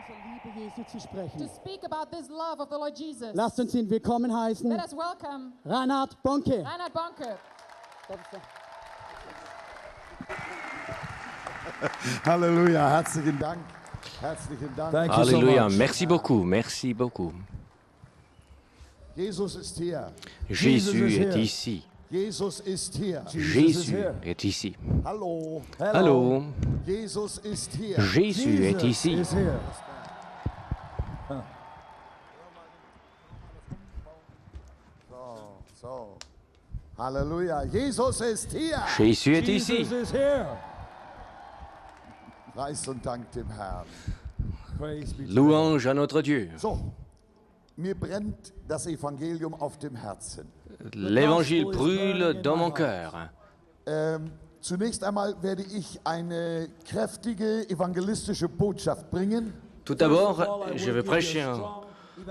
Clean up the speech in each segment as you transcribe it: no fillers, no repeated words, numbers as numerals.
Liebe Jesu zu sprechen. to speak about this love of the Lord Jesus. Lasst uns ihn willkommen heißen. Let us welcome Reinhard Bonke. Reinhard Bonke. Halleluja, herzlichen Dank. Herzlichen Dank. Thank you so Alléluia, much. merci beaucoup, merci beaucoup. Jesus ist hier. Jésus is est here. ici. Jesus ist hier. Jésus here. est ici. Hallo. Allô, Jesus ist hier. Jésus est ici. is here. So. Halleluja. Jesus ist hier. Jésus est ici. Jesus is here. Preis und Dank dem Herrn. Praise be to God. Louange à notre Dieu. So. Mir brennt das Evangelium auf dem Herzen. L'évangile brûle dans mon cœur. Zunächst einmal werde ich eine kräftige evangelistische Botschaft bringen. Tout d'abord, je vais prêcher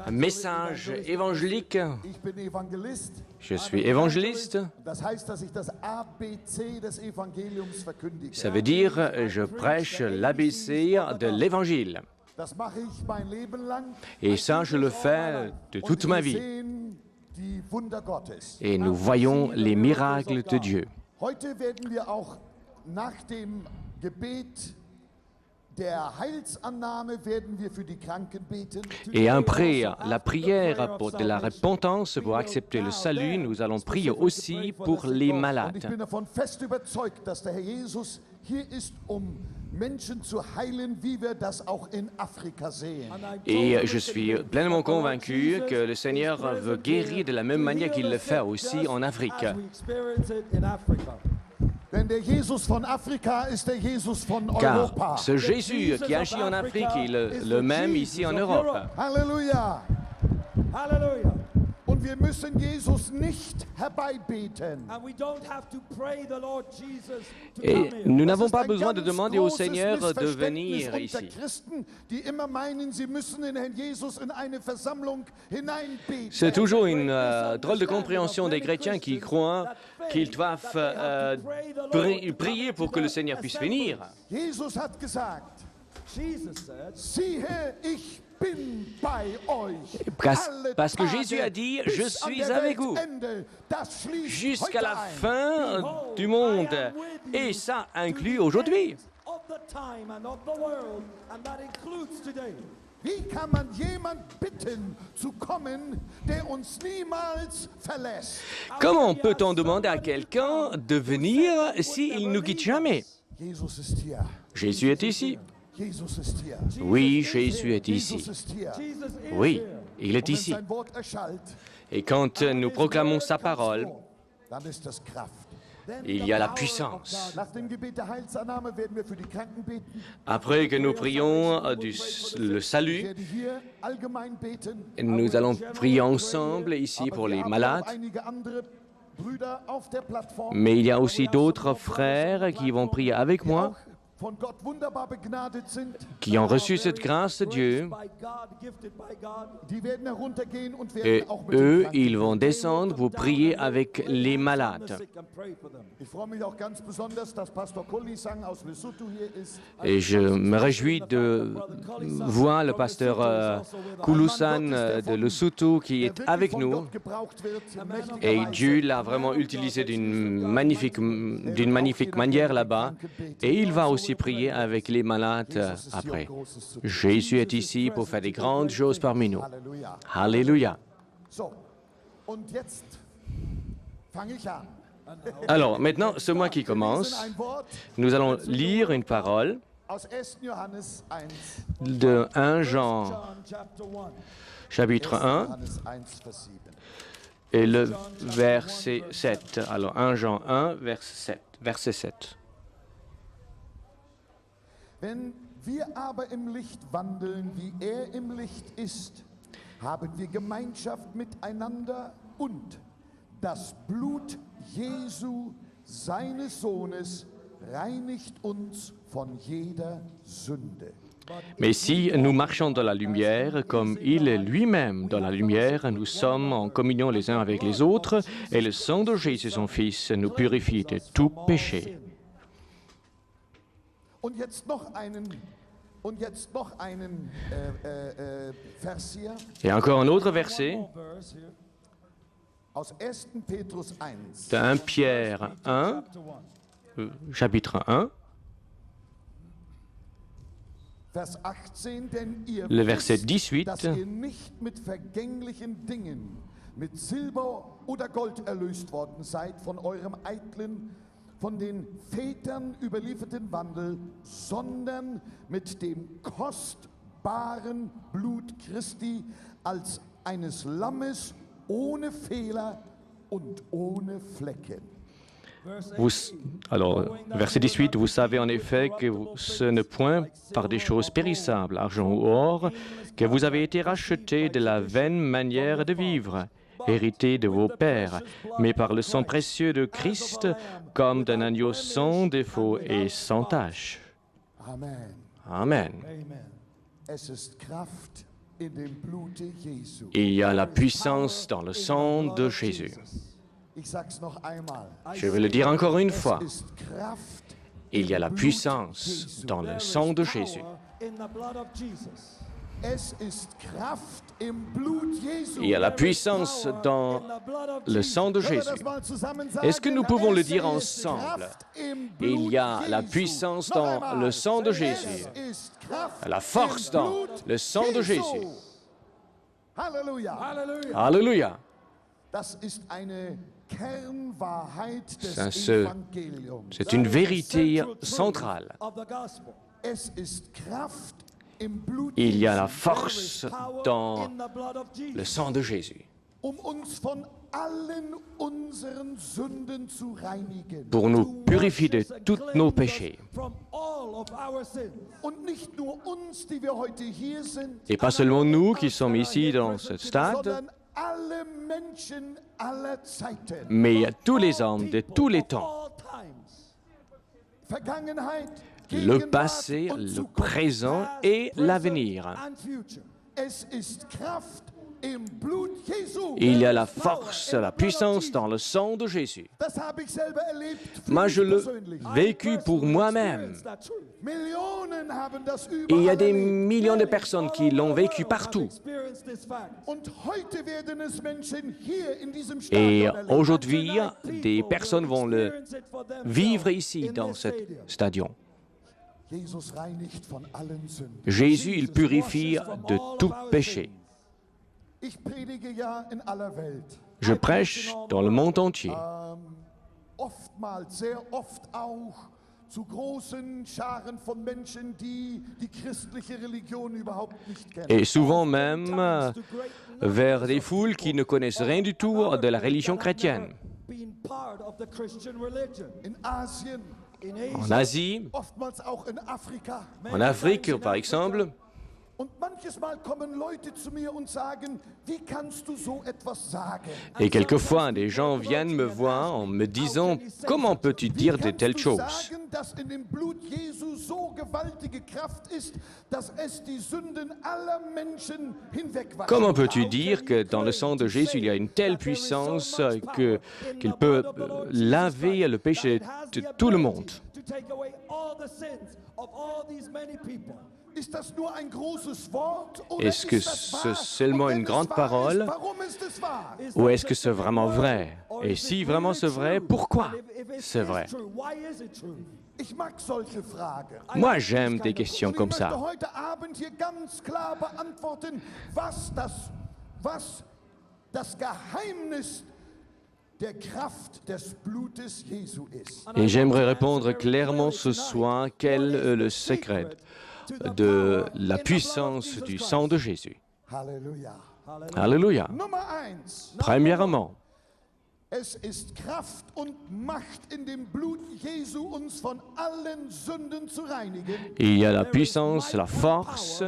un message évangélique. Ich bin Evangelist. Je suis évangéliste. Das heißt, dass ich das ABC des Evangeliums verkündige. Ça veut dire, je prêche l'ABC de l'évangile. Das mache ich mein Leben lang. Et ça, je le fais de toute Und ma wir vie. sehen die Wunder Gottes. Et nous voyons les miracles de Dieu. Heute werden wir auch nach dem Gebet der Heilsannahme werden wir für die Kranken beten. Et après la prière de la repentance pour accepter le salut, nous allons prier aussi pour les Und ich malades. bin davon fest überzeugt, dass der Herr Jesus hier ist, Menschen zu heilen, wie wir das auch in Afrika sehen. Et je suis pleinement convaincu que le Seigneur veut guérir de la même manière qu'il le fait aussi en Afrique. As we experience it in Africa. Denn der Jesus von Afrika ist der Jesus von Europa. Car ce Jésus qui agit en Afrique est le même ici en Europe. Halleluja! Hallelujah. Und wir müssen Jesus nicht herbeibeten. And we don't have to pray the Lord Jesus to Et come here. nous Das n'avons ist pas ein besoin de ganz demander au großes Seigneur de Missverständnis venir unter ici. Christen, die immer meinen, sie müssen den Herrn Jesus in eine Versammlung hineinbeten. C'est toujours une drôle de compréhension des chrétiens qui croient qu'ils doivent prier pour que le Seigneur puisse venir. Jesus hat gesagt, Jesus said, siehe, ich bin bei euch. Parce que alle Jésus a Tage dit, bis je an suis der avec vous Weltende. Das schließt jusqu'à heute la ein. fin du monde. Et ça inclut aujourd'hui. of the time and of the world, and that includes today. Wie kann man jemand bitten zu kommen, der uns niemals verlässt? Comment peut-on demander à quelqu'un de venir s'il ne nous quitte jamais? Jesus ist hier. Jésus est ici. Jesus ist hier. Oui, Jésus est Jesus ici. ist hier. Jesus is Oui, here. il est Und wenn ici. sein Wort erschallt, Et quand nous proclamons sa parole, dann ist das Kraft. il y a la puissance. Nach dem Gebet der Heilsannahme werden wir für die Kranken beten. Après que nous prions le Ich salut, werde hier allgemein beten. nous allons prier ensemble ici Aber pour wir les haben malades. auch einige andere Brüder auf der Plattform, Mais il y a aussi d'autres frères qui vont prier avec die moi, auch von Gott wunderbar begnadet sind. qui ont reçu cette grâce de Dieu. By God, gifted by God. Die werden heruntergehen und werden Et auch mit den eux, Kranken ils vont beten. descendre pour prier avec les malades. Sick and pray for them. Ich freue mich auch ganz besonders, dass Pastor Kolisang aus Lesotho hier ist. Et je me réjouis de voir le pasteur Kulusan de Lesotho qui est wirklich avec von nous. Gott gebraucht wird, Et mächtigerweise. Dieu l'a vraiment utilisé d'une magnifique manière là-bas. Et il va aussi prier avec les malades après. Jésus est ici pour faire des grandes choses parmi nous. Halleluja. Alléluia. So, und jetzt fange ich an. Alors maintenant, c'est moi qui Wir lesen commence. ein Wort Nous allons lire une parole aus 1. Johannes 1. de 1 Jean John chapter 1. chapitre 1 Johannes 1, Vers 7. et le verset 7. Alors 1 Jean 1, verset 7. Wenn wir aber im Licht wandeln, wie er im Licht ist, haben wir Gemeinschaft miteinander und das Blut Jesu, seines Sohnes, reinigt uns von jeder Sünde. Mais si nous marchons dans la lumière, comme il est lui-même dans la lumière, nous sommes en communion les uns avec les autres, et le sang de Jésus, son Fils, nous purifie de tout péché. Und jetzt noch einen Und jetzt noch einen Vers hier Et encore un autre verset More verse here. aus 1. Petrus 1. de 1 Pierre 1, Chapter 1. chapitre 1, Vers 18, denn ihr le verset wisst, 18. dass ihr nicht mit vergänglichen Dingen, mit Silber oder Gold erlöst worden seid von eurem eitlen, von den Vätern überlieferten Wandel, sondern mit dem kostbaren Blut Christi als eines Lammes ohne Fehler und ohne Flecken. Alors, verset 18, vous savez en effet que ce n'est point par des choses périssables, argent ou or, que vous avez été rachetés de la vaine manière de vivre, hérité de vos pères, mais par le sang précieux de Christ, comme d'un agneau sans défaut et sans tache. Amen. Amen. Amen. Es ist Kraft in dem Blute Jesu. Il y a la puissance dans le sang de Jésus. Ich sag's noch einmal. Je vais le dire encore une fois. Es ist Kraft Il y a la puissance dans le sang de Jésus. In the blood of Jesus. Es ist Kraft im Blut Jesu. Il y a la puissance dans In the blood of le sang de Können wir Jésus. das mal zusammen sagen? Est-ce que nous pouvons le Es dire ist ensemble? Kraft im Blut Il y a la Jesu. puissance Noch dans einmal. le sang de Es Jésus. ist Kraft La force im dans Blut le sang de Jesu. Jésus. Halleluja. Hallelujah. Alléluia. Das ist eine Kernwahrheit des C'est Evangeliums. C'est une vérité Central truth centrale. of the gospel. Es ist Kraft im Blut Il y a Jesu, la force Power dans in the blood of Jesus. le sang de Jésus uns von allen unseren Sünden zu reinigen. pour nous purifier de tous nos péchés. From all of our sins. Und nicht nur uns, die wir heute hier sind, Et pas seulement nous qui sommes ici dans ce stade, sondern alle Menschen aller Zeiten. mais à tous les hommes de tous les temps. All times. Vergangenheit, Le Gegenwart passé, und le Zukunft. présent Past, et present, l'avenir. and future. Es ist Kraft im Blut Jesu. Il y a la force, la puissance dans le sang de Jésus. Das habe ich selber erlebt. für Moi, mich je l'ai persönlich. vécu pour moi-même. Experience that truth. Millionen haben das Et il y a überall des erlebt. millions de personnes qui l'ont vécu partout. Experience this fact. Und heute werden es Menschen hier in diesem Et Stadion erleben. aujourd'hui, Tonight, des people personnes will vont le experience it for themselves vivre ici, in dans this ce stadium. stadion. Jesus reinigt von allen Sünden. Jésus, il purifie de tout péché. Ich predige ja in aller Welt. Je prêche dans le monde entier. Oftmals, sehr oft auch zu großen Scharen von Menschen, die die christliche Religion überhaupt nicht kennen. Et souvent même vers des foules qui ne connaissent rien du tout de la religion chrétienne. Being part of the Christian religion. In Asien, In En Asia, Asie, oftmals auch in Afrika. en Afrique par exemple. Und manches Mal kommen Leute zu mir und sagen, wie kannst du so etwas sagen? Et quelquefois, des gens viennent me voir en me disant « Comment peux-tu dire de Wie kannst telles du choses sagen, dass in dem Blut Jesu so gewaltige Kraft ist, dass es die Sünden aller Menschen hinwegwaschen Comment peux-tu kann? dire que dans le sang de Jésus, il y a une telle puissance qu'il peut laver le péché de tout le monde ?» To take away all the sins of all these many people. Ist das nur ein großes Wort oder Est-ce que ist das c'est wahr? seulement Und wenn une es grande wahr parole? ist, warum ist es wahr? Ou est-ce que c'est vraiment vrai? Et si vraiment c'est vrai, pourquoi c'est vrai? Why is it true? Ich mag solche Fragen. Moi, j'aime des questions Und ich comme möchte ça. heute Abend hier ganz klar beantworten, was das Geheimnis der Kraft des Blutes Jesu ist. Et j'aimerais répondre clairement ce soir quel est le secret de la puissance du sang de Jésus. Halleluja. Alléluia. Nummer 1. Premièrement, Es ist Kraft und Macht in dem Blut Jesu, uns von allen Sünden zu reinigen. il y a la puissance, la force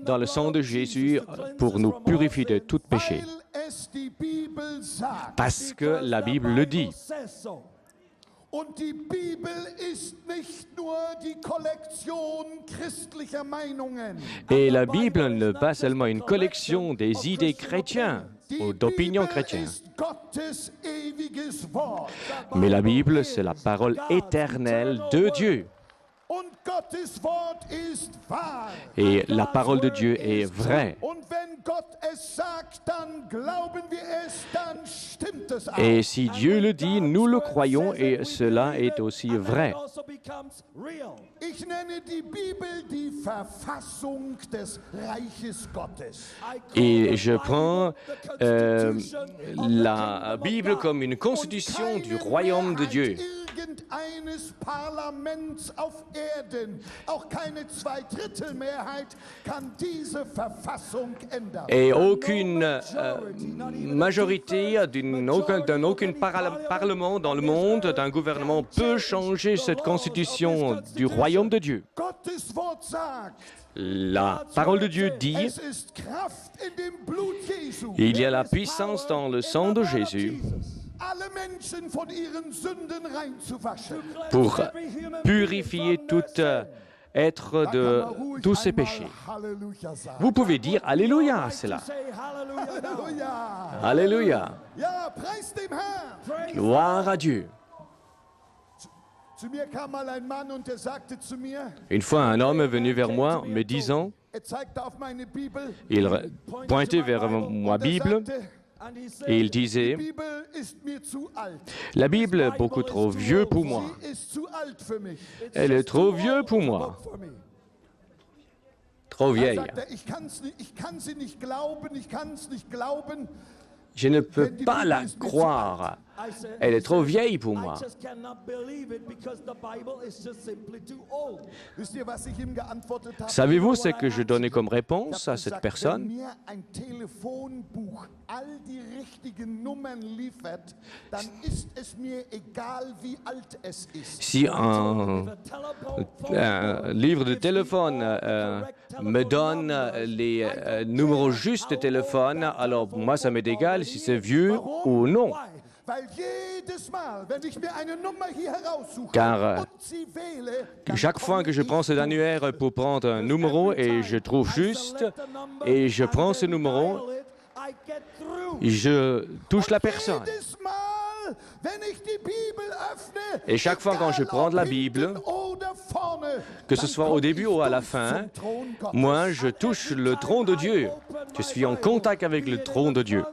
dans le sang de Jésus pour nous purifier de tout péché. Weil es die Bibel sagt. Parce que la Bible le dit. Says so. Und die Bibel ist nicht nur die Kollektion christlicher Meinungen. Et la Bible n'est pas seulement une collection des idées chrétiennes ou Die d'opinions Bibel chrétiennes. ist Gottes ewiges Wort. Mais la Bible, c'est la parole éternelle de Dieu. Und Gottes Wort ist wahr. Et la parole de Dieu est vraie. Und wenn Gott es sagt, dann glauben wir es, dann stimmt es auch. Et si Dieu le dit, nous le croyons et cela est aussi vrai. Ich nenne die Bibel die Verfassung des Reiches Gottes. Et je prends la Bible comme une constitution du royaume de Dieu. Irgendeines Parlaments auf Erden, auch keine Zweidrittelmehrheit kann diese Verfassung ändern. Et aucune majorité d'aucun parlement dans le monde, d'un gouvernement peut changer cette constitution du royaume de Dieu. Gottes Wort sagt, La parole de Dieu dit, es ist Kraft in dem Blut Jesu. il y a la puissance dans le sang de Jésus Alle Menschen von ihren Sünden reinzuwaschen. pour purifier tout être de tous ses péchés. Halleluja sagen. Vous pouvez dire Alléluia à cela. Halleluja. Alléluia. Ja, preis dem Herrn. Gloire à Dieu. Zu mir kam mal ein Mann und der sagte zu mir, Une fois, un homme est venu vers moi me disant, zeigte auf meine Bibel, il pointait vers ma Bible et il disait, die Bibel ist mir zu alt. la Bible est beaucoup trop vieux pour moi. Sie ist zu alt für mich. Elle est trop vieux pour moi. Trop vieille. Sagt er, ich kann sie nicht glauben, ich kann es nicht glauben. Je ne peux pas la croire. Elle est trop vieille pour moi. Wisst ihr, was ich ihm geantwortet habe? Savez-vous ce que je donnais comme réponse à cette Wenn personne? mir ein Telefonbuch all die richtigen Nummern liefert, dann ist es mir egal, wie alt es ist. Si un livre de téléphone me donne les numéros justes de téléphone, alors moi ça m'est égal si c'est vieux ou non. Weil jedes Mal, wenn ich mir eine Nummer hier heraussuche Car und sie wähle, dann chaque fois que je prends cet annuaire pour prendre un numéro et je trouve juste et je prends ce numéro, je touche la personne. jedes Mal, wenn ich die Bibel öffne, Et chaque fois quand je egal prends de la ob Bible, hinten oder vorne, que ce dann soit au komm début ich ou à la durch fin, zum Thron Gottes. moi je touche le trône de Dieu. Je suis en contact avec le trône de Dieu.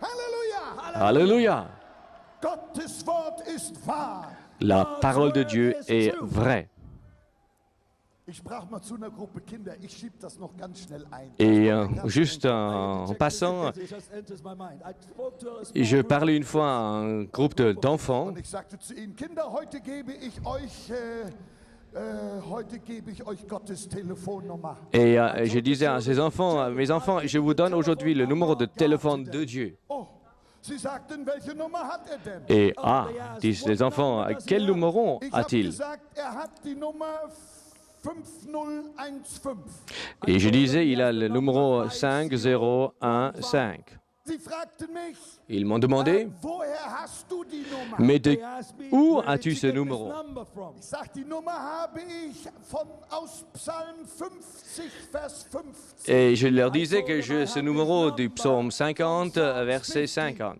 Halleluja! Alléluia. Gottes Wort ist wahr. La parole de Dieu est vraie. Ich sprach mal zu einer Gruppe Kinder, ich schieb das noch ganz schnell ein. Et juste en passant, je parlais une fois à un groupe d'enfants Und ich sagte zu ihnen, Kinder, heute gebe ich euch Gottes Telefonnummer. et je disais à ces enfants, mes enfants, je vous donne aujourd'hui le numéro de téléphone de Dieu. Oh, sie sagten, welche Nummer hat er denn? Et disent les enfants, quel numéro Ich habe a-t-il? gesagt, er hat die Nummer 5015. Et je disais, il a le numéro 5015. Sie fragten mich, Ils m'ont demandé, woher hast du die Nummer? mais de où as-tu ce numéro? Ich sag, die Nummer habe ich aus Psalm 50, Vers 50. Et je leur disais que ce numéro du psaume 50, verset 50.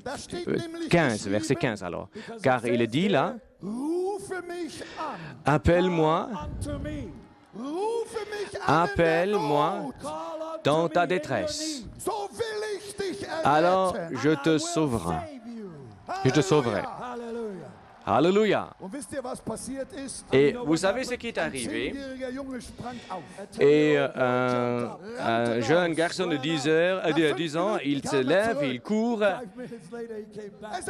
Da steht nämlich 15, verset 15 alors. Car il est dit là, Rufe mich an, appelle-moi, rufe mich an appelle-moi in der Not. dans ta détresse. So will ich dich Alors erretten. je te sauverai. Je te sauverai. Alléluia. Und wisst ihr, was passiert ist? Et vous savez ce qui est Ein arrivé? 10-jähriger Junge sprang auf. Et un jeune garçon de 10 ans, il se lève, il court,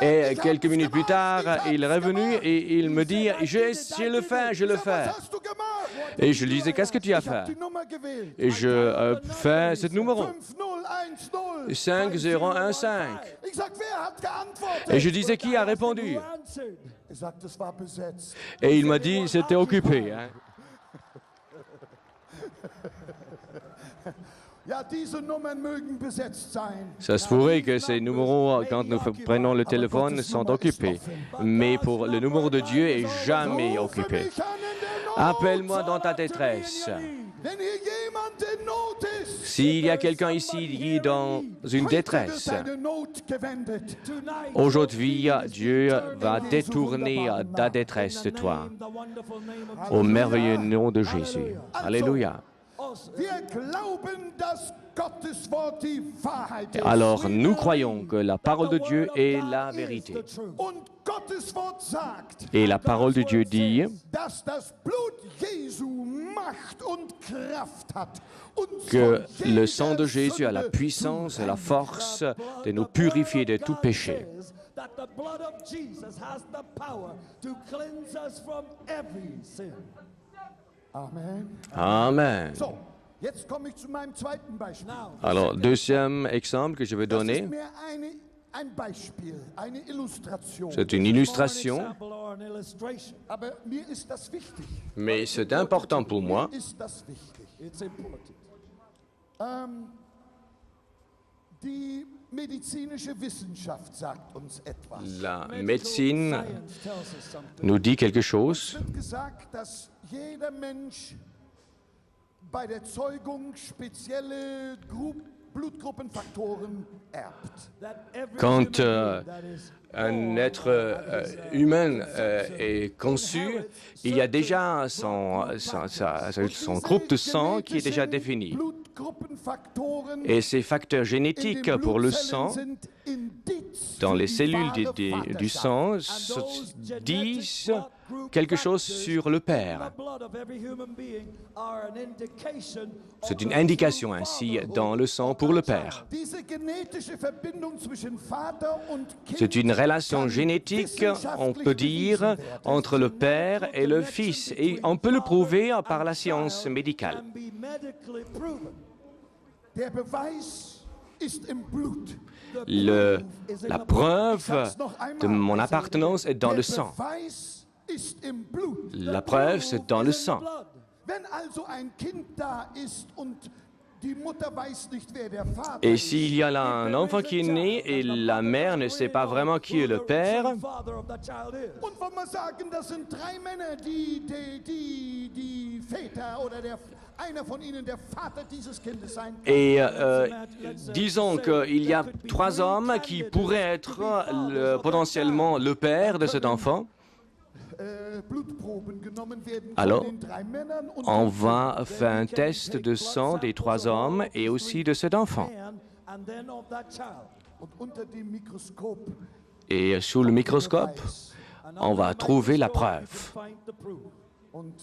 et quelques minutes plus tard, il est revenu et il me dit, je le fais, je le fais. Was hast du gemacht? Et je lui disais, qu'est-ce que tu as Ich hab fait? die Nummer gewählt. Et je fais ce numéro, 5010. 5015. Ich sag, wer hat geantwortet? Et je disais, qui a répondu? Er sagt, es war besetzt. Et il m'a dit, c'était occupé. Hein. Ja, diese Nummern mögen besetzt sein. Ça se pourrait que ces numéros, quand nous prenons le téléphone, sont occupés. Mais pour le numéro de Dieu est jamais Rufe occupé. mich an in der Not. Appelle-moi dans ta détresse. Wenn hier jemand in Not ist, S'il y a quelqu'un ici qui est dans une heute wird détresse, deine Not gewendet. aujourd'hui, Dieu va détourner ta détresse de toi. Au merveilleux nom de Jésus. Alléluia. Wir glauben, dass Gottes Wort die Wahrheit ist. Alors, nous croyons que la parole de Dieu est la vérité. Und Gottes Wort sagt, Et la parole de Dieu dit dass das Blut Jesu Macht und Kraft hat, uns que von le sang de jeder Jésus a la Sünde puissance et la force de nous purifier de tout péché. That the blood of Jesus has the power to cleanse us from every sin. Amen. Amen. So, jetzt komme ich zu meinem zweiten Beispiel. Now, Alors, deuxième exemple que je vais Das ist donner, mehr ein Beispiel, eine Illustration. c'est une an illustration, example or an illustration. Aber mir ist das wichtig. mais c'est important pour moi. Mir ist das wichtig. It's important. Die medizinische Wissenschaft sagt uns etwas. La médecine Science tells us something. nous dit quelque chose. Es wird gesagt, dass jeder Mensch bei der Zeugung spezielle Blutgruppenfaktoren erbt. That every Quand human being that is un être humain est conçu, il y a déjà son groupe de sang qui est déjà défini. Blutgruppenfaktoren Et ces facteurs in génétiques den pour le Blutzellen sang, sind Indiz dans für les die cellules wahre du sang, those genetic disent blood group quelque chose factors sur le in Père. the blood of every human being are an indication C'est of une the indication true ainsi fatherhood dans le sang pour le Père. Diese genetische Verbindung zwischen Vater und Kind C'est une relation kann génétique, on peut wissenschaftlich dire, bewiesen werden. entre le Père et le Fils. Et on peut le prouver par la science médicale. can be medically proven. Der Beweis ist im Blut. La preuve Sag's noch de einmal. mon appartenance est dans Der le sang. Beweis ist im Blut. La preuve, c'est dans le sang. Blood. Wenn also ein Kind da ist und die Mutter weiß nicht, wer der Vater Et ist, s'il y a là un enfant qui est né et la mère ne sait pas vraiment qui est le père, Father of that child is. und wenn wir sagen, das sind drei Männer, die Väter oder einer von ihnen der Vater dieses Kindes sein kann, et disons qu'il y a trois hommes qui pourraient être potentiellement le père de cet enfant, Blutproben genommen werden alors von den drei Männern und on va faire un test de sang des trois hommes et aussi de cet enfant. Man and then of that child. und unter dem Mikroskop Et sous le microscope, Beweis. on va trouver la Microscope, preuve. you can find the proof. Und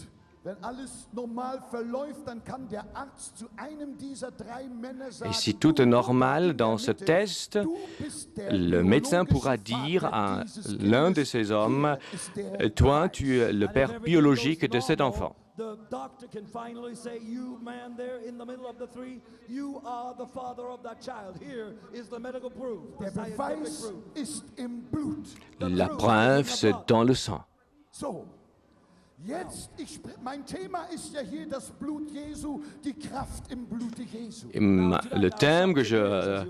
wenn alles normal verläuft, dann kann der Arzt zu einem dieser drei Männer sagen, Et si tout est normal dans ce test, du bist der le médecin biologische pourra dire Vater à dieses l'un de Kindes. ces hommes, Hier ist der toi, Beweis. tu es le And if père everything biologique goes de cet normal, enfant. The doctor can finally say, you man there in the middle of the three, you are the father of that child. Here is the medical proof, the Der scientific Beweis proof. ist im Blut. La preuve, c'est dans le sang. So, jetzt, mein Thema ist ja hier das Blut Jesu, die Kraft im Blute Jesu. Le thème que je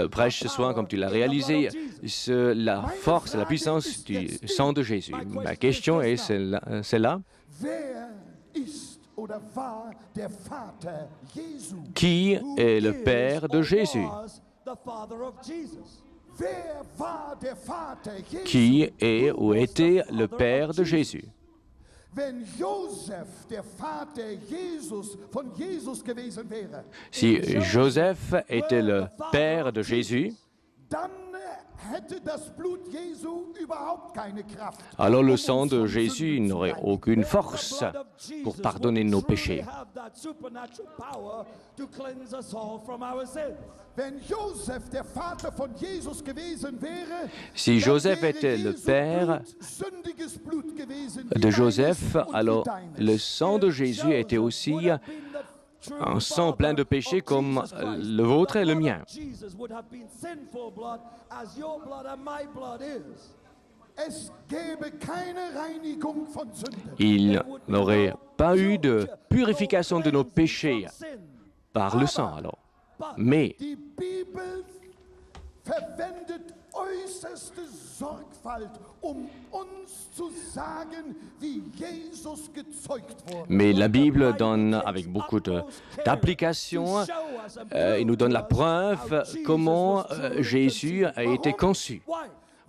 prêche ce soir, comme tu l'as réalisé, c'est la force et la puissance du sang de Jésus. Ma question est celle-là. Wer ist oder war der Vater Jesu? Qui est le Père de Jésus? Was the father of Jesus. Wer war der Vater Jesu? Qui est ou était le Père de Jésus? Wenn Josef der Vater von Jesus gewesen wäre, Si Joseph était le Père de Jésus, dann hätte das Blut Jesu überhaupt keine Kraft. alors le um sang uns de von Jésus Sünden zu n'aurait reinigen. aucune The force blood of Jesus pour pardonner would nos truly péchés. have that supernatural power to cleanse us all from our sins. Wenn Josef der Vater von Jesus gewesen wäre, Si dann Joseph wäre était le Jesu Père Blut sündiges Blut gewesen, wie de deines Joseph, und wie alors deines. le sang de Jésus était aussi un sang plein de péchés comme le vôtre et le mien. Jesus would have been sinful blood as your blood and my blood is. Es gäbe keine Reinigung von Sünden. Il n'aurait pas eu de purification de nos péchés par le sang alors. Mais Die Bibel verwendet äußerste Sorgfalt, uns zu sagen, wie Jesus gezeugt wurde. Mais la Bible donne, avec beaucoup d'application, il nous donne la preuve comment Jésus a été conçu.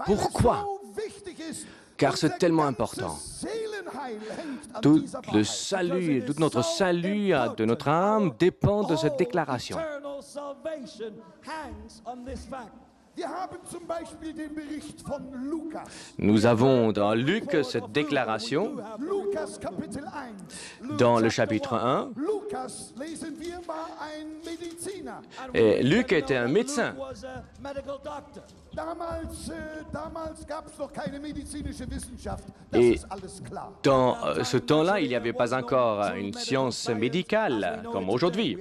Pourquoi? Car c'est tellement important. Tout le salut, tout notre salut de notre âme dépend de cette déclaration. Nous avons dans Luc cette déclaration, dans le chapitre 1. Et Luc était un médecin. Et dans ce temps-là, il n'y avait pas encore une science médicale comme aujourd'hui.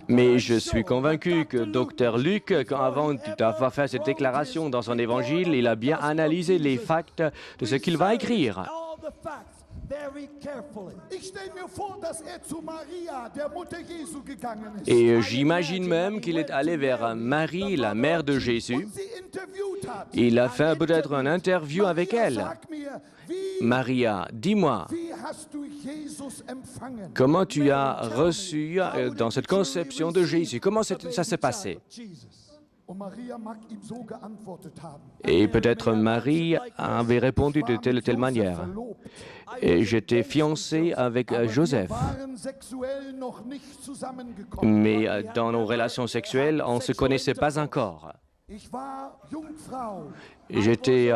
Mais je suis convaincu que Dr Luc, avant d'avoir fait cette déclaration dans son évangile, il a bien analysé les facts de ce qu'il va écrire. Et j'imagine même qu'il est allé vers Marie, la mère de Jésus. Il a fait peut-être une interview avec elle. Maria, dis-moi, comment tu as reçu dans cette conception de Jésus? Comment ça s'est passé? Et peut-être Marie avait répondu de telle ou telle manière. Et j'étais fiancé avec Joseph. Mais dans nos relations sexuelles, on ne se connaissait pas encore. J'étais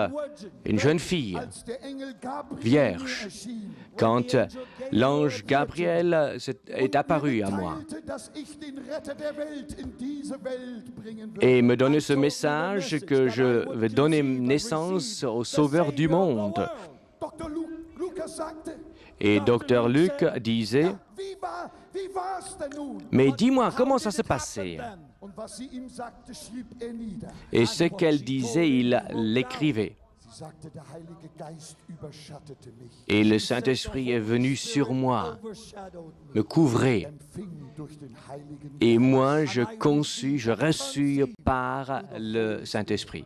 une jeune fille, vierge, quand l'ange Gabriel est apparu à moi et me donnait ce message que je vais donner naissance au Sauveur du monde. Et Dr Luc disait, mais dis-moi, comment ça s'est passé? Et ce qu'elle disait, il l'écrivait. Et le Saint-Esprit est venu sur moi, me couvrait. Et moi, je reçus par le Saint-Esprit.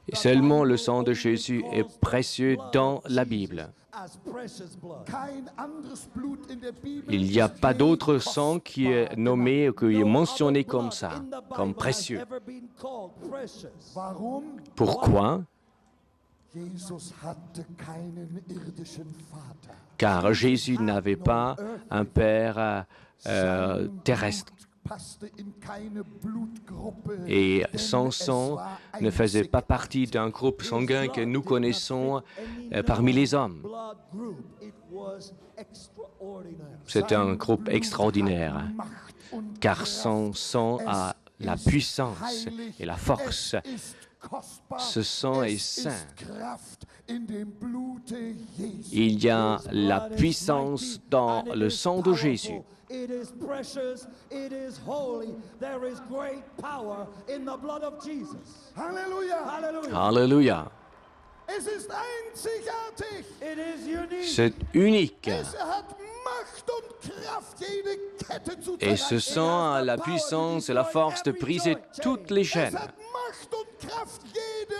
Et seulement le sang de Jésus est précieux dans la Bible. Il n'y a pas d'autre sang qui est nommé ou qui est mentionné comme ça, comme précieux. Pourquoi? Car Jésus n'avait pas un père terrestre. Et son sang ne faisait pas partie d'un groupe sanguin que nous connaissons parmi les hommes. C'est un groupe extraordinaire, car son sang a la puissance et la force. Ce sang est saint. Il y a la puissance dans le sang de Jésus. It is precious, it is holy. There is great power in the blood of Jesus. Halleluja! Hallelujah. Alléluia. Es ist einzigartig. It is unique. C'est unique. Es hat Macht und Kraft, jede Kette zu Et ce zerreißen. sang a la puissance et la force de briser toutes les Es chaînes. hat Macht und Kraft, jede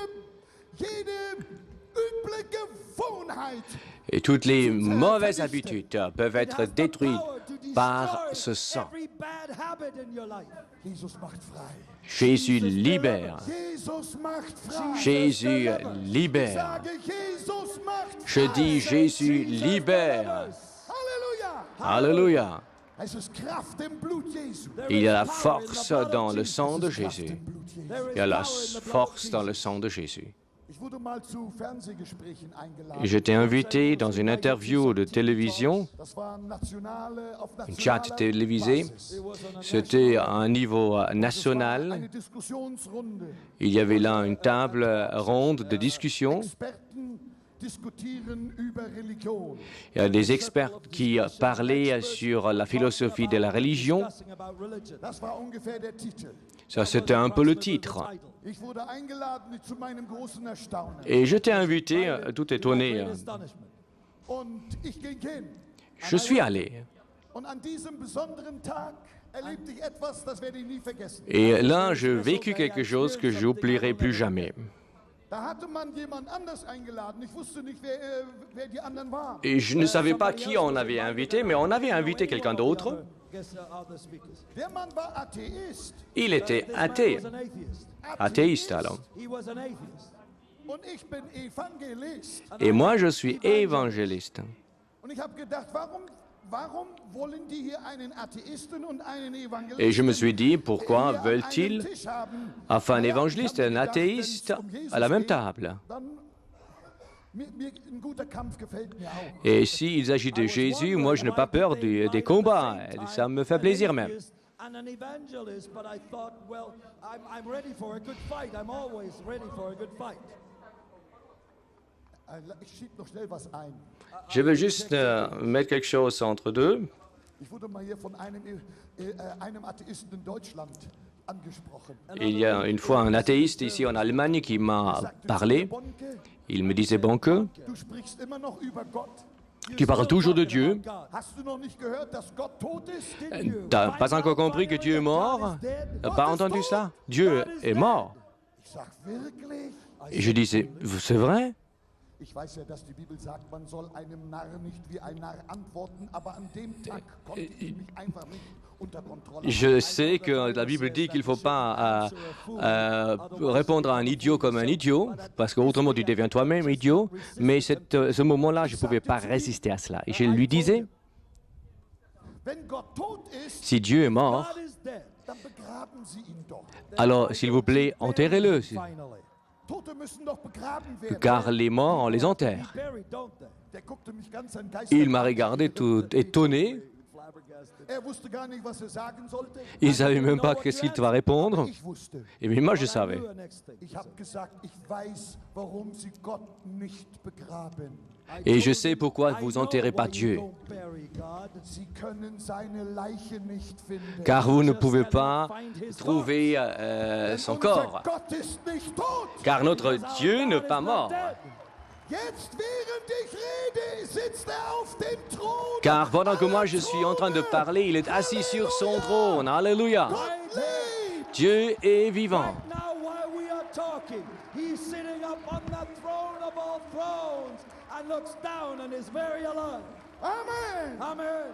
üble Gewohnheit. Et toutes les mauvaises habitudes peuvent être détruites par ce sang. Every bad habit in your life. Jesus macht frei. Jésus libère. Jesus macht frei. Jésus Ich libère. sage, Jesus macht Je frei. dis Jésus libère. Halleluja. Alléluia. Es ist Kraft im Blut Jesu. Il y a la force dans le sang de Jésus. There Il y a is la power in the blood of force dans Jesus. le sang de Jésus. Ich wurde mal zu Fernsehgesprächen eingeladen. J'étais invité dans une interview de télévision, Das war nationale, auf un chat nationaler télévisé. Basis. C'était à un niveau Eine national. Diskussionsrunde. Il y avait là une table ronde de discussion. Experten, diskutieren über Religion. Il y a des experts qui parlaient sur la philosophie de la religion. Discussing about religion. Das war ungefähr der Titel. Ça, c'était un peu le titre. Ich wurde eingeladen zu meinem großen Erstaunen. Et j'étais invité, tout étonné. Astonishment. Und ich ging hin. Je suis allé. Und an diesem besonderen Tag erlebte ich etwas, das werde ich nie vergessen. Et là, je vécu quelque chose que je n'oublierai plus jamais. Da hatte man jemand anders eingeladen. Ich wusste nicht, wer die anderen waren. Et je ne savais pas qui on avait invité, mais on avait invité quelqu'un d'autre. Guess other speakers. Der Mann war Atheist. Il était This man athée, was an atheist. athéiste alors. He was an atheist. Und ich bin Evangelist. Et moi, je suis évangéliste. Und ich habe gedacht, warum wollen die hier einen Atheisten und einen Evangelisten? Et je me suis dit, pourquoi hier an veulent-ils einem Tisch haben? enfin un Ja, évangéliste ich et hab un gedacht, wenn's athéiste um Jesus à la même geht, table? dann ein guter Kampf gefällt mir auch. Et s'il s'agit de Jésus, moi, je n'ai pas peur des combats. Ça me fait plaisir même. And an evangelist, but I thought, well, I'm ready for a good fight. I'm always ready for a good fight. Ich schieb noch schnell was ein. Je veux juste mettre quelque chose entre deux. Ich wurde mal hier von einem Atheisten in Deutschland angesprochen. Il y a une fois un athéiste ici en Allemagne qui m'a parlé. Bonke, Il me disait, Bonke, du sprichst immer noch über Gott. tu parles toujours de Dieu. Hast du noch nicht gehört, dass Gott tot ist? T'as pas encore compris que Dieu est mort? Pas entendu cela? Dieu est mort. Ich sag, wirklich? Et je disais, c'est vrai? Ich weiß ja, dass die Bibel sagt, man soll einem Narr nicht wie ein Narr antworten, aber an dem Tag konnte ich mich einfach nicht unter Kontrolle Je sais que la Bible dit qu'il ne faut pas répondre à un idiot comme un idiot, parce qu'autrement tu deviens toi-même idiot, mais ce moment-là, je ne pouvais pas résister à cela. Et je lui disais, Wenn Gott tot ist, si Dieu est mort, God is dead. dann begraben Sie ihn doch. alors s'il vous plaît, enterrez-le, Finally. Tote müssen doch begraben werden. car les morts, on les enterre. Buried, don't they? Der guckte mich ganz entgeistert Il m'a an. regardé tout étonné, Er wusste gar nicht, was er sagen sollte. il ne savait même pas qu'est-ce qu'il va répondre, Ich wusste. et puis moi je I savais. knew the next thing. Ich habe gesagt, ich weiß, warum Sie Gott nicht begraben. Et je sais pourquoi vous I know enterrez pas why you Dieu, don't bury God. Sie können seine Leiche nicht finden. car vous ne pouvez pas trouver son Unser corps, Gott ist nicht tot. car notre Dieu n'est pas mort. Jetzt, während ich rede, sitzt er auf dem Thron. Car pendant que moi je suis en train de parler, il est assis sur son trône. Alléluia. Gott lebt. Dieu est vivant. Now, while we are talking, he's sitting up on the throne of all thrones and looks down and is very alive. Amen. Amen.